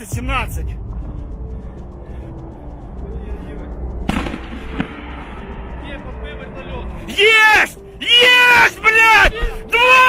17. Есть! Есть, блядь! Два!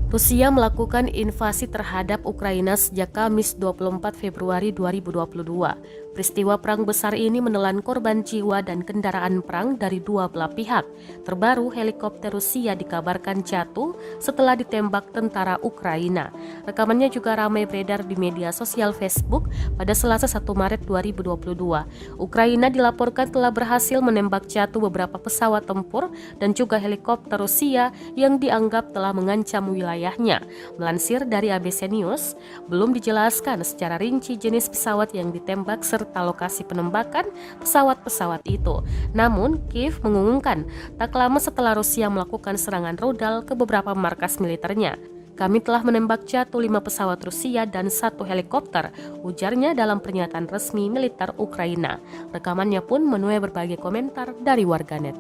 Rusia melakukan invasi terhadap Ukraina sejak Kamis 24 Februari 2022. Peristiwa perang besar ini menelan korban jiwa dan kendaraan perang dari dua belah pihak. Terbaru, helikopter Rusia dikabarkan jatuh setelah ditembak tentara Ukraina. Rekamannya juga ramai beredar di media sosial Facebook pada Selasa 1 Maret 2022. Ukraina dilaporkan telah berhasil menembak jatuh beberapa pesawat tempur dan juga helikopter Rusia yang dianggap telah mengancam wilayahnya. Melansir dari ABC News, belum dijelaskan secara rinci jenis pesawat yang ditembak serta lokasi penembakan pesawat-pesawat itu. Namun, Kiev mengumumkan tak lama setelah Rusia melakukan serangan rudal ke beberapa markas militernya. Kami telah menembak jatuh 5 pesawat Rusia dan 1 helikopter, ujarnya dalam pernyataan resmi militer Ukraina. Rekamannya pun menuai berbagai komentar dari warganet.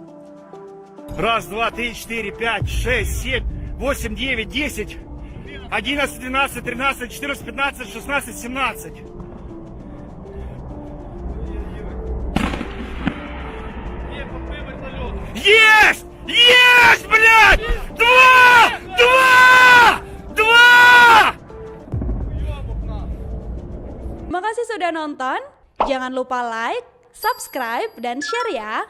1, 2, 3, 4, 5, 6, 7, 8, 9, 10, 11, 12, 13, 14, 15, 16, 17. Есть! Есть, блядь! Два! Terima kasih sudah nonton. Jangan lupa like, subscribe, dan share ya.